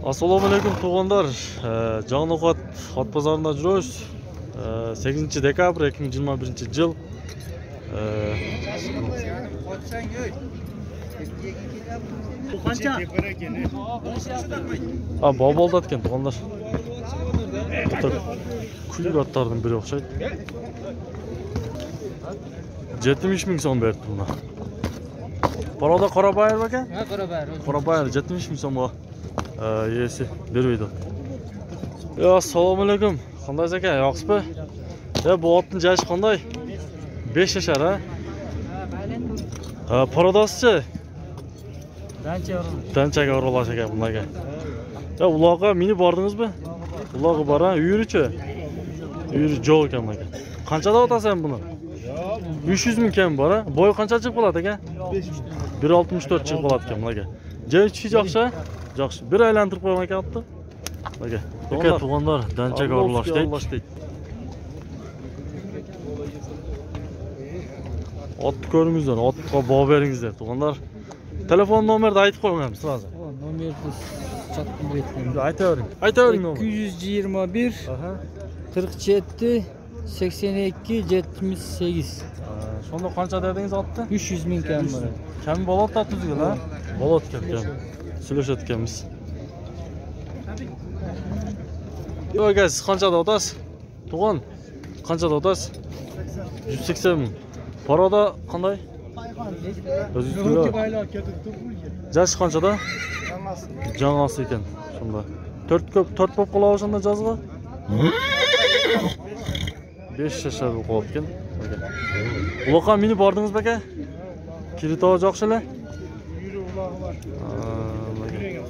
Assalomu alaykum tug'anlar. Жаңғылық ат базарында жүрөбүз. 8 dekabr 2021-yil. Qancha? Bobolda atkan tug'anlar. Kuluk attardın biri o'xshaydi. 70 ming so'm berdi buna. Paroda Qorabayir ekan? Ha, Qorabayir. Qorabayir 70 ming so'm yesi bermaydi. Assalomu alaykum. Qandaysiz aka? Yo'qsizmi? Bu otning yoshi qanday? 5 yashar ha? Parodasichi? Danchaga oralash ekan bunlarga. Uloqqa minib bordingizmi? Uloqqa bor ha, uyurichi? Uyuri jo'q ekan bunga. Qanchada otasan buni? 300 ming kam bor ha? Bo'yi qancha chiqib qoladi aka? 1.64 chiqib qoladi ekan bunga. Joy yaxshi? Yaxshi. Bir aylantirib qo'ygan ekan otni. Aka, tug'anlar danchaga oralashdik. Otni ko'ringizlar, otga baho beringizlar tug'anlar. Telefon nomerni aytib qo'yamiz hozir. Nomerni chatdan aytdim. Aytavering nomer. 221 47 82 78. Sonda qancha dedingiz otni? 300 ming kam bor. Kam bo'ladi tatizga ha? Bo'ladi kam. Сөйлөшөткөнбүз. Yo'q aka, siz qanchada otasiz? Tug'an, qanchada otasiz? 180 ming. Paroda qanday? O'zingizlar. Yosh qanchada? Жаңасы ekan. Shunda 4 bo'lib qoladi o'shanda jazg'a. 5 yashar bo'lib qoldi ekan. Uloqqa minib bordingizmi aka? Kilitoq jo'qshilar?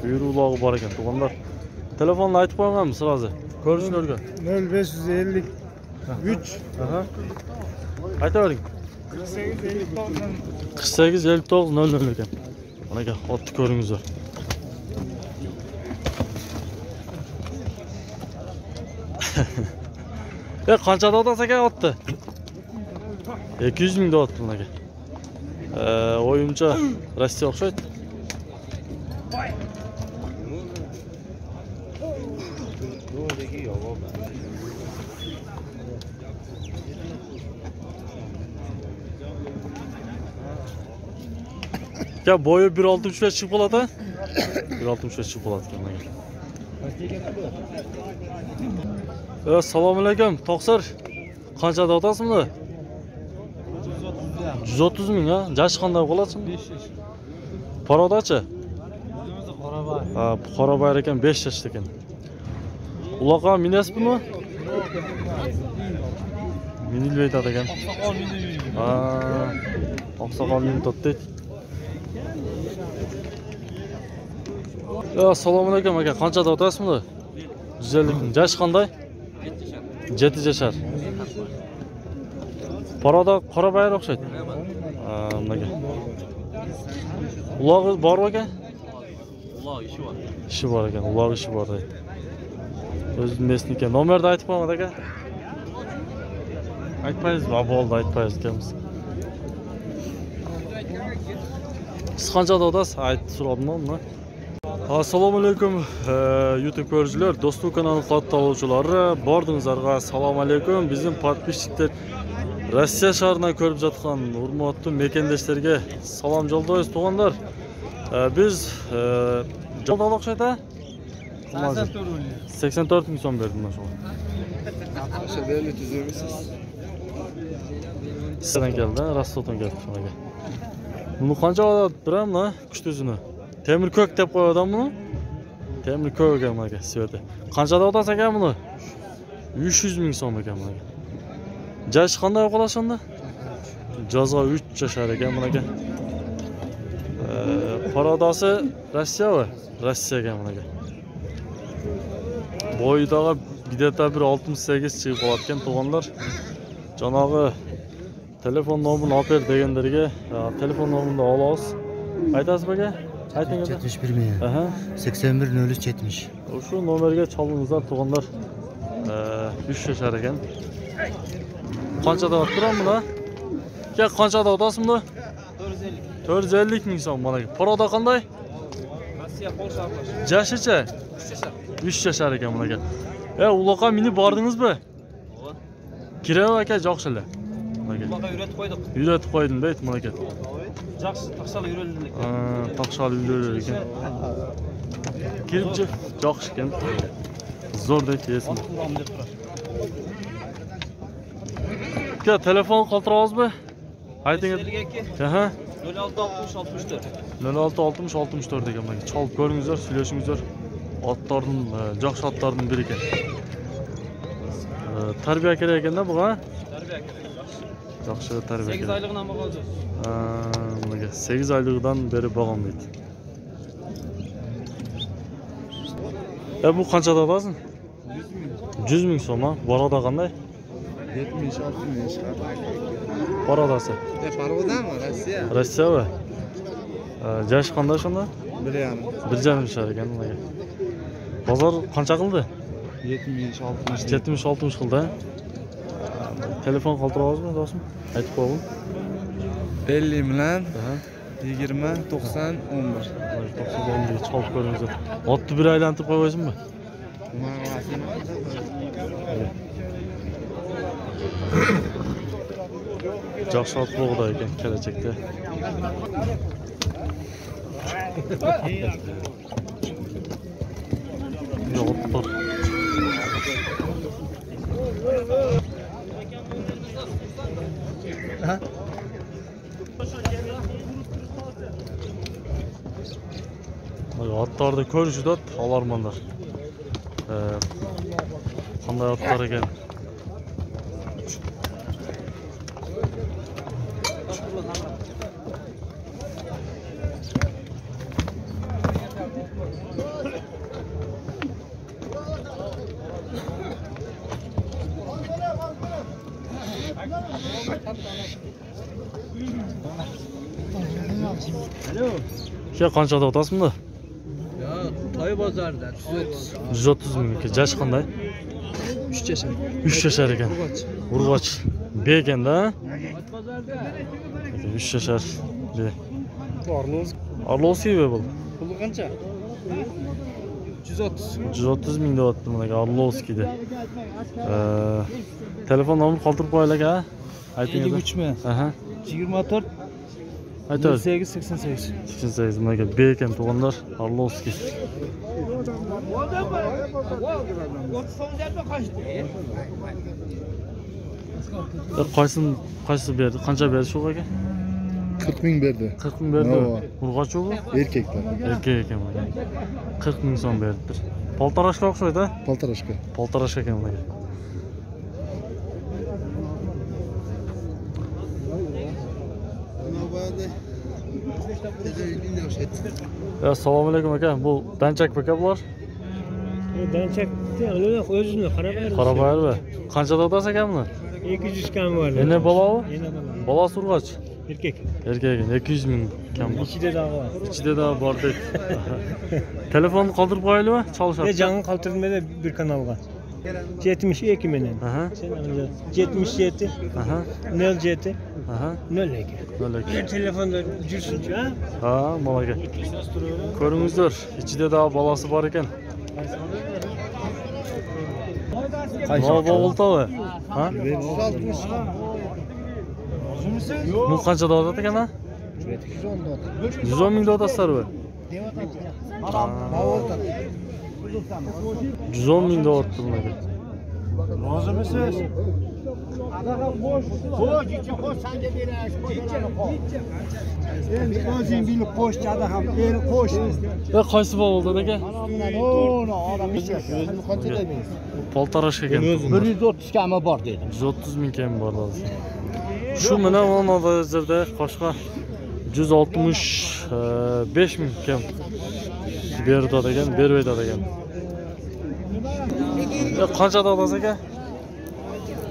Uyur ulog'i bor ekan tug'anlar. Telefonni aytib qo'yganmiz hozir. Ko'rishlarga. 0553 Aytavering. 48 59 00 ekan. Mana aka, otni ko'ringizlar. Qanchada otasiz aka otni? 200 ming otdi aka. O'yimcha Rossiya o'xshaydi. Ya boyu 1.65 chiqib qoladi. 1.65 chiqib qoladi ekan. Assalomu alaykum, Toqsir. Qanchada otasizmi? 130 ming ha? Yosh qanday qolasizmi? 5 yosh. Parodachi? Qorabayir. Qorabayir ekan 5 yoshda ekan. Uloqqa minasizmi? Minilmaydi ekan. Oqsoqol minib tutdi. Assalomu alaykum aka, qanchada otasizmi? 150 ming. Yosh qanday? 7 yashar. Paroda Qorabayir o'xshaydi. Nimaga? Ulog'i bormi aka? Ulog' ishi bor. Ishi bor ekan, ulog' ishi bor deydi. O'zim mesniki. Nomerni aytib qo'yamadi aka. Aytmaysiz, bo'ldi, aytmaysiz ekanmiz. Siz qanchada otasiz? Aytib so'radimmi? Assalomu alaykum YouTube ko'ruvchilar, Do'stlik kanali qatnashchilari, bordingizlarga assalomu alaykum. Bizim podpисчиктер Rossiya shahridan ko'rib жатқан hurmatli mekendeshlarga salom yo'llaymiz tug'anlar. Biz jo'da o'xshaydi. 84 ming so'm berdim mana shu. Şöyle tüzüğümüzsüz. Sizden geldi, Rostovdan geldi şuna. Bunu qancha oladi birammi? Kuchtuzini. Temir ko'k deb qo'yadi buni. Temir ko'k ekan aka, sveti. Qanchada otasiz ekan buni? 300 ming so'm ekan buni. Yosh qanday qoladi shunda? Jazg'a 3 yashar ekan buni aka. Parodasi Rossiya ekan buni aka. Boyidagi где-то 1.68 chiqib qoladi ekan tug'anlar. Janog'i telefon nomerini olib ber deganlarga telefon nomerini olasiz. Aytasizmi aka? Ayting aka. 71 ming. 81 03 70. Shu nomerga chalingizlar tug'anlar. 3 yashar ekan. Qanchada o'tiramiz buni? Aka, qanchada otasizmi? 450 ming so'm mana. Paroda qanday? Rossiya, Polsha aralash. Yaşıcha? 3 yaşar ekan bunaqa. Uloqqa minib bordingizmi? Kirov aka joqshilar. Uloqqa yuratib qo'ydik. Yuratib qo'ydim-da bunaqa. Yaxshi, taqsal yurildi. Taqshal yurar ekan. Kirib joqsh ekan. Zo'rdek yesin. Aka telefon qoldirasizmi? Ayting. Aha. 0660 64. 0660 64 degan mana chalib ko'ringizlar, suylashingizlar. Otlarning, jo'x otlarning biri ekan. Tarbiya kerak ekanda bu, ha? Tarbiya kerak. Yaxshi tarbiya 8 kerak. oylig'idan bo'lgan. Mana 8 oyligidan beri bo'lgan deydi. Bu qancha davrasin? 100 ming so'm, ha? Borada qanday? 70-60. Boradasi. Parvodami? Rossiya. Rossiya va. Jash qanday shunda? 1,5. 1,5 shar ekan bunaqa. Bozor qancha qildi? 70-60. 70-60 qildi. Telefon qoldirasizmi, do'stim? Aytib qo'ying. 50 bilan Aha. 20 90 11. 90 chalib ko'ringizlar. Otni bir aylantirib qo'yasizmi? Yaxshi ot bo'g'da ekan kelajakda. Yo'q. Ha? Otlarni ko'rishida olarmanlar. Qanday otlar ekan? Aka qanchada otasizmi? Toy bozorda 130 ming. Jash qanday? 3 yashar. 3 yashar ekan. Urg'och. B ekanda. 3 yashar. B. Orlovskiy bu. Puli qancha? 130. 130 ming deyapti bunaqa Orlovskiyda. Telefon nomerini qoldirib qo'yaylik, ha? Ayting. 53 mi? Aha. 24 Aytadi. 88 88 bunaqa B ekan tug'anlar Orlovskiy. Qaysi berdi? Qancha berdi shu aka? 40 ming berdi. 40 ming berdi. Bravo. Urg'och bu? Erkeklar. Erkek ekan bunaqa. 40 ming so'm beribdir. Poltarashga o'xshaydi, ha? Poltarashka. Poltarash ekan bunaqa. Assalomu alaykum aka. Bu danchak aka bular? Danchak o'zini qarab Qarabayarmi? Qanchada otasi ekan buni? 200 kam bor. Yana balovi? Yana balo. Balosi urg'och. Erkek. Erkak ekan 200 ming kam bor. Ichida da'vo. Ichida da bor deb. Telefonni qoldirib qo'yaylikmi? Chalishadi. Canını kaldırmaya bir kanalga. 72 menen. Aha. Sen anladın. 77 Aha. 07 Aha. 02. Böyle. Bir telefonda жүрсün ha? Ha, malaga. Ko'ringizlar, ichida da balasi bor ekan. Qaysi o'ltava? Ha? 160. Bu qanchada odat ekan ha? 110 ming otasizlar bu. 110 ming otdi bunaqa. Rozimisiz? O'zing bilib qo'sh, jada ham beri qo'sh. Qaysi bo'ldi aka? Poltarash ekan. 130 kami bor dedim. 130 ming kam bor hozir. Shu bilan mana hozirda qo'shqa 165 ming kam berdi ekan, bermaydi ekan. Qanchada olasiz aka?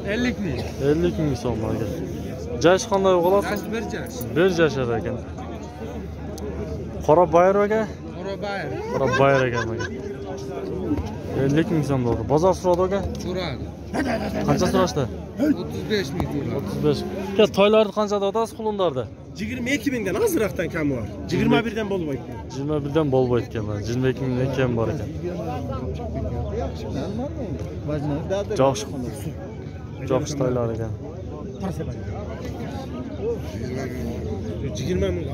50 ming. 50 ming so'm aka. Jash qanday o'g'ilasiz? Bir jashar ekan. Qora bayir aka? Qora bayir ekan aka. 50 ming so'm bo'ldi. Bozor so'radi aka? So'radi. Qancha so'rashdi? 35 ming so'radi. 35. Aka toylarni qanchada otasiz qulunlarda? 22 mingdan azroqdan kami bor. 21dan bo'lmaydi. 21dan bo'lmaydi ekan. 22 mingdan kam bor ekan. Jo'x toylar ekan. 20 ming.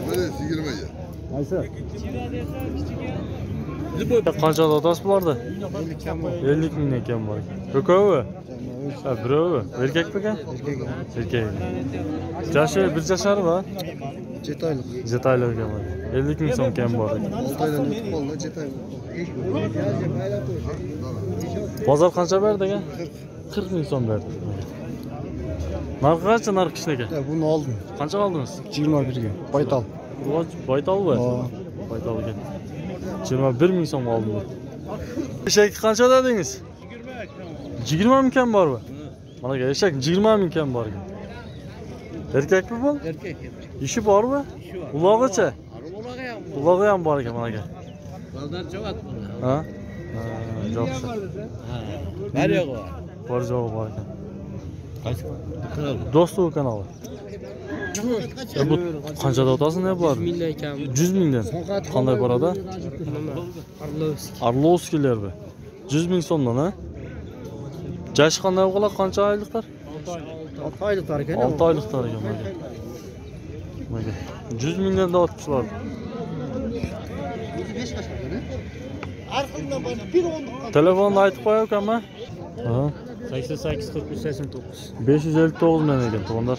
Mana 20 ga. Qanchada otasiz bularda? 50 mingdan kam bor ekan. Ko'kovi? Ha, birovi. Erkak ekan? Erkak. Jashi bir jashari bor. 7 oylik. 7 oylik ekan. 50 ming so'm kam bor ekan. 6 oydan o'tib qoldi, 7 oylik. Bozor qancha berdi ekan? 40 ming so'm berdi. Narxi qancha narx kishniki? Buni oldim. Qancha oldingiz? 21 ga. Baytal. Baytalmi? Baytal ekan. 21 ming so'm oldim. Eshak qancha dedingiz? 20 ming kam bormi? Mana aka eshak 20 ming kam bor ekan. Erkakmi bu? Erkak. Ishi bormi? Ulog'icha? Ulog'i ham bor ekan mana aka. Baldan javob. Ha? Jo'xshi. Var yo'q. Bor javob bor ekan. Do'stov kanali. Bu qanchada otasi ne bor? 100 mingdan kam. 100 mingdan. Qanday boradi? Arlovskilar bu. 100 ming so'mdan ha? Jashi qanday bo'ladi? Qancha oyliklar? 6 oyliklar ekan. 6 oyliklar ekan mana. Mana 100 mingdan da otibsizlar. Telefonni aytib qo'yakanmi? Ha. 88 43 89. 559 men ekan to'g'onlar.